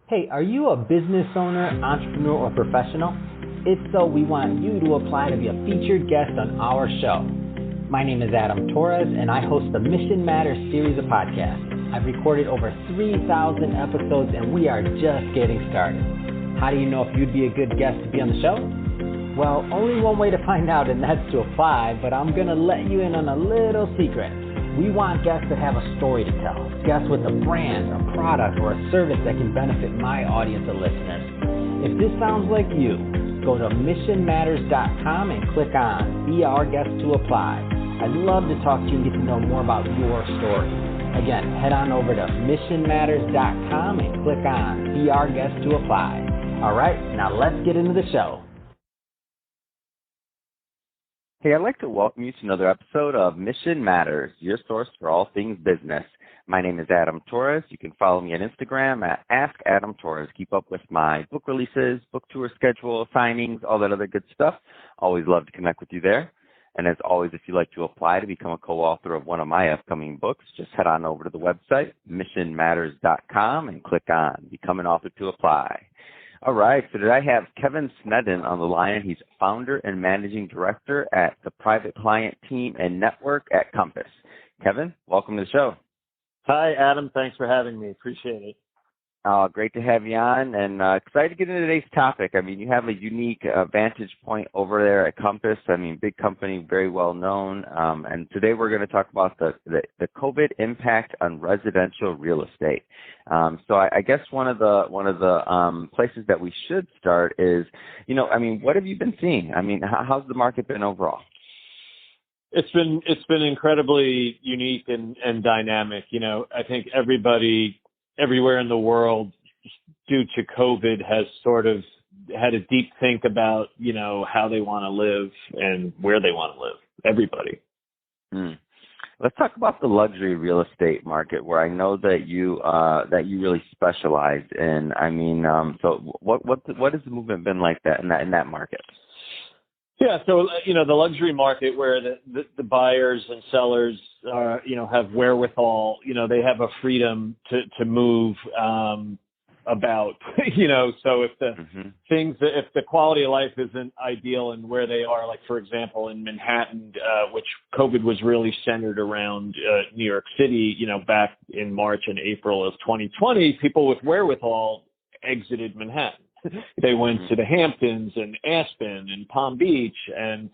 Hey, are you a business owner, entrepreneur, or professional? If so, we want you to apply to be a featured guest on our show. My name is Adam Torres, and I host the Mission Matters series of podcasts. I've recorded over 3,000 episodes, and we are just getting started. How do you know if you'd be a good guest to be on the show? Well, only one way to find out, and that's to apply, but I'm going to let you in on a little secret. We want guests that have a story to tell, guests with a brand, a product, or a service that can benefit my audience of listeners. If this sounds like you, go to missionmatters.com and click on Be Our Guest to apply. I'd love to talk to you and get to know more about your story. Again, head on over to missionmatters.com and click on Be Our Guest to apply. All right, now let's get into the show. Hey, I'd like to welcome you to another episode of Mission Matters, your source for all things business. My name is Adam Torres. You can follow me on Instagram at AskAdamTorres. Keep up with my book releases, book tour schedule, signings, all that other good stuff. Always love to connect with you there. And as always, if you'd like to apply to become a co-author of one of my upcoming books, just head on over to the website, missionmatters.com, and click on Become an Author to apply. All right, so today I have Kevin Sneddon on the line. He's founder and managing director at the private client team and network at Compass. Kevin, welcome to the show. Hi, Adam. Thanks for having me. Appreciate it. Great to have you on, and excited to get into today's topic. I mean, you have a unique vantage point over there at Compass. I mean, big company, very well known. And today we're going to talk about the COVID impact on residential real estate. So I guess one of the places that we should start is, what have you been seeing? I mean, how's the market been overall? It's been incredibly unique and dynamic. I think everybody everywhere in the world, due to COVID, has sort of had a deep think about, how they want to live and where they want to live. Everybody. Let's talk about the luxury real estate market, where I know that you really specialize in. I mean, so what has the movement been like that in that market? Yeah, so the luxury market, where the buyers and sellers are, have wherewithal, they have a freedom to move about, so if the if the quality of life isn't ideal and where they are, like for example in Manhattan, which COVID was really centered around New York City, back in March and April of 2020, people with wherewithal exited Manhattan. They went to the Hamptons and Aspen and Palm Beach, and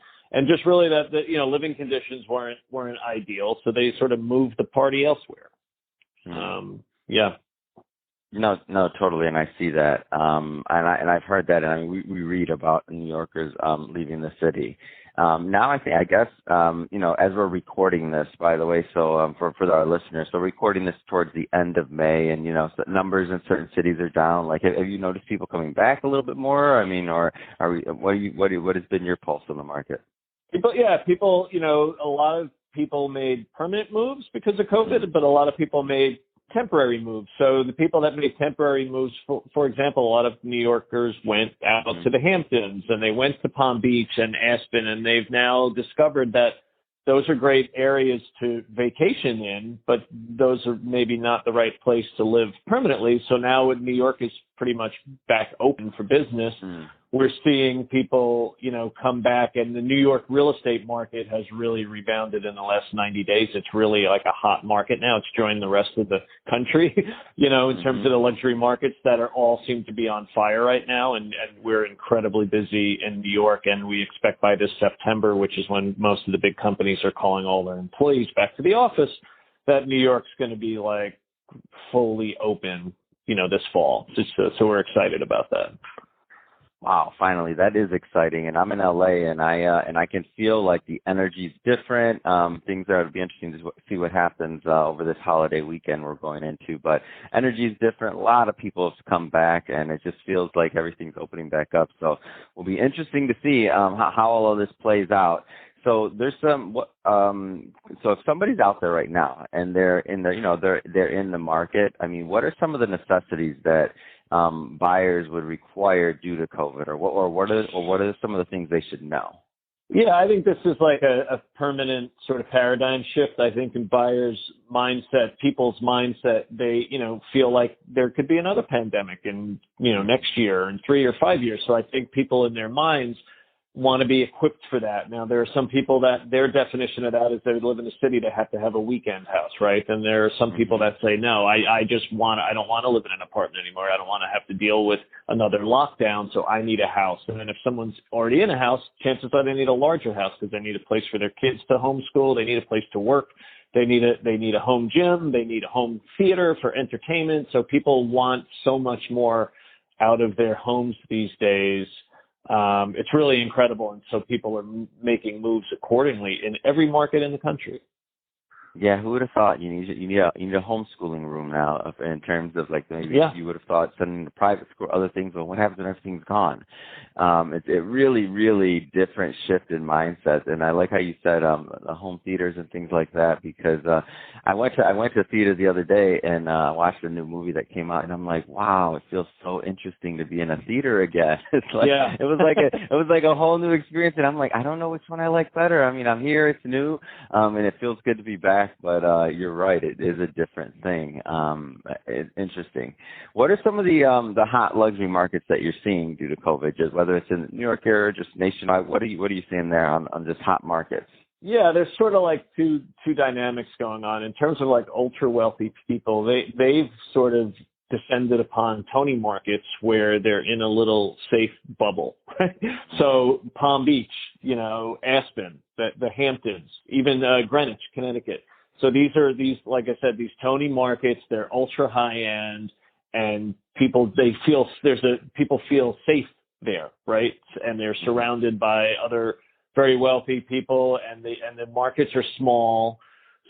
just really that living conditions weren't ideal, so they sort of moved the party elsewhere. Yeah. No, totally, and I see that, and I've heard that, and I mean, we read about New Yorkers leaving the city. Now I guess as we're recording this, by the way, so for our listeners, so recording this towards the end of May, and so numbers in certain cities are down. Like, have you noticed people coming back a little bit more? I mean, or are we? What has been your pulse on the market? People, a lot of people made permanent moves because of COVID, but a lot of people made temporary moves. So the people that made temporary moves, for example, a lot of New Yorkers went out to the Hamptons, and they went to Palm Beach and Aspen, and they've now discovered that those are great areas to vacation in, but those are maybe not the right place to live permanently. So now when New York is pretty much back open for business, we're seeing people, come back, and the New York real estate market has really rebounded in the last 90 days. It's really like a hot market now. It's joined the rest of the country, in terms of the luxury markets that all seem to be on fire right now. And we're incredibly busy in New York, and we expect by this September, which is when most of the big companies are calling all their employees back to the office, that New York's going to be like fully open, this fall. So we're excited about that. Wow, finally, that is exciting. And I'm in LA, and I can feel like the energy's different. Things are to be interesting to see what happens over this holiday weekend we're going into. But energy is different. A lot of people have come back, and it just feels like everything's opening back up. So it'll be interesting to see how all of this plays out. So there's so if somebody's out there right now and they're in the market, I mean, what are some of the necessities that buyers would require due to COVID, or what are some of the things they should know? Yeah, I think this is like a permanent sort of paradigm shift. I think in buyers' mindset, people's mindset, they, feel like there could be another pandemic in, next year and 3 or 5 years. So I think people in their minds want to be equipped for that. Now, there are some people that their definition of that is they live in a city, they have to have a weekend house, right? And there are some people that say, no, I don't want to live in an apartment anymore. I don't want to have to deal with another lockdown. So I need a house. And then if someone's already in a house, chances are they need a larger house because they need a place for their kids to homeschool. They need a place to work. They need a home gym. They need a home theater for entertainment. So people want so much more out of their homes these days. It's really incredible. And so people are making moves accordingly in every market in the country. Yeah, who would have thought you need a homeschooling room now in terms of like maybe you would have thought sending to private school, other things, but what happens when everything's gone? It's a really, really different shift in mindset. And I like how you said the home theaters and things like that, because I went to theater the other day and watched a new movie that came out, and I'm like, wow, it feels so interesting to be in a theater again. It's like it was like a whole new experience, and I'm like, I don't know which one I like better. I mean, I'm here, it's new, and it feels good to be back. But you're right; it is a different thing. It's interesting. What are some of the hot luxury markets that you're seeing due to COVID? Just whether it's in New York area or just nationwide, what are you seeing there on just hot markets? Yeah, there's sort of like two dynamics going on in terms of like ultra wealthy people. They've sort of descended upon Tony markets where they're in a little safe bubble. Right? So Palm Beach, Aspen, the Hamptons, even Greenwich, Connecticut. So these, like I said, these Tony markets, they're ultra high end, and people feel safe there, right? And they're surrounded by other very wealthy people, and the markets are small.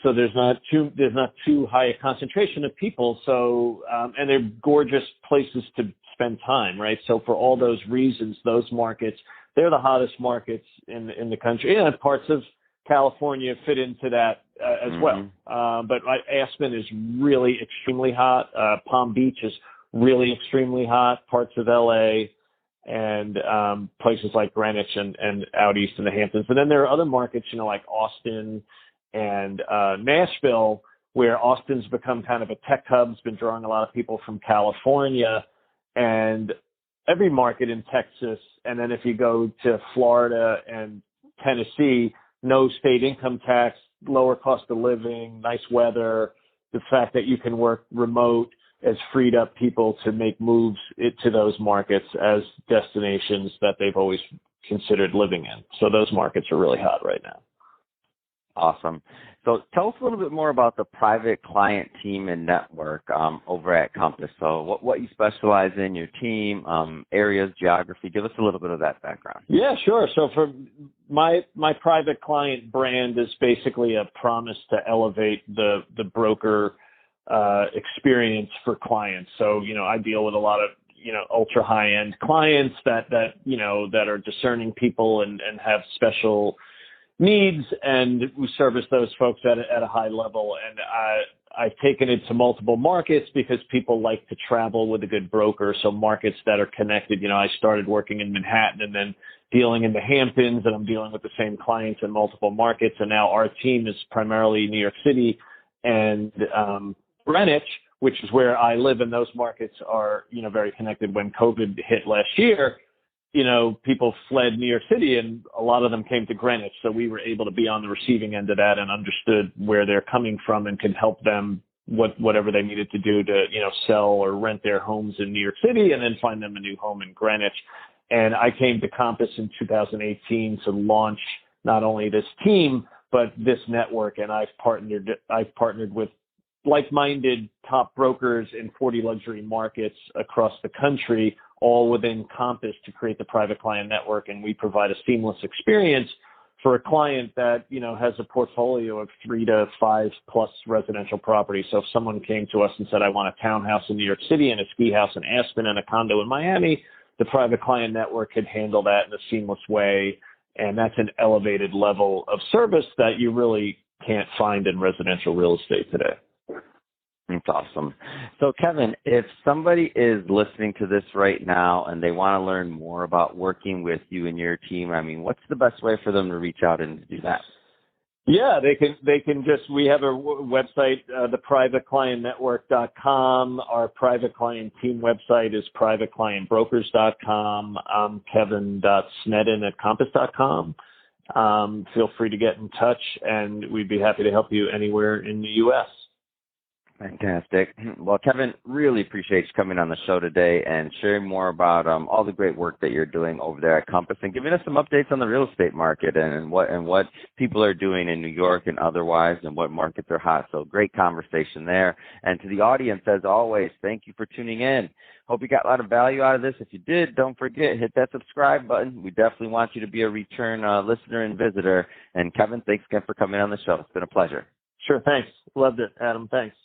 So there's not too high a concentration of people. So, and they're gorgeous places to spend time, right? So for all those reasons, those markets, they're the hottest markets in the country. And parts of California fit into that as well. But Aspen is really extremely hot. Palm Beach is really extremely hot. Parts of LA and places like Greenwich and out east in the Hamptons. And then there are other markets, like Austin and Nashville, where Austin's become kind of a tech hub. It's been drawing a lot of people from California, and every market in Texas. And then if you go to Florida and Tennessee, no state income tax, lower cost of living, nice weather, the fact that you can work remote has freed up people to make moves to those markets as destinations that they've always considered living in. So those markets are really hot right now. Awesome. So tell us a little bit more about the private client team and network over at Compass. So what you specialize in, your team, areas, geography. Give us a little bit of that background. Yeah, sure. So for my private client brand is basically a promise to elevate the broker experience for clients. So, I deal with a lot of, ultra high end clients that are discerning people and have special needs, and we service those folks at a high level. And I've taken it to multiple markets because people like to travel with a good broker. So markets that are connected, I started working in Manhattan and then dealing in the Hamptons, and I'm dealing with the same clients in multiple markets. And now our team is primarily New York City and Greenwich, which is where I live. And those markets are, very connected. When COVID hit last year, people fled New York City, and a lot of them came to Greenwich. So we were able to be on the receiving end of that and understood where they're coming from and can help them whatever they needed to do to, sell or rent their homes in New York City and then find them a new home in Greenwich. And I came to Compass in 2018 to launch not only this team, but this network. And I've partnered with like-minded top brokers in 40 luxury markets across the country, all within Compass, to create the private client network. And we provide a seamless experience for a client that, has a portfolio of 3 to 5 plus residential properties. So if someone came to us and said, I want a townhouse in New York City and a ski house in Aspen and a condo in Miami, the private client network could handle that in a seamless way. And that's an elevated level of service that you really can't find in residential real estate today. That's awesome. So, Kevin, if somebody is listening to this right now and they want to learn more about working with you and your team, I mean, what's the best way for them to reach out and do that? Yeah, they can just, we have a website, theprivateclientnetwork.com. Our private client team website is privateclientbrokers.com. I'm kevin.sneddon@compass.com. Feel free to get in touch, and we'd be happy to help you anywhere in the U.S. Fantastic. Well, Kevin, really appreciate you coming on the show today and sharing more about all the great work that you're doing over there at Compass and giving us some updates on the real estate market and what people are doing in New York and otherwise and what markets are hot. So great conversation there. And to the audience, as always, thank you for tuning in. Hope you got a lot of value out of this. If you did, don't forget, hit that subscribe button. We definitely want you to be a return listener and visitor. And Kevin, thanks again for coming on the show. It's been a pleasure. Sure, thanks. Loved it, Adam. Thanks.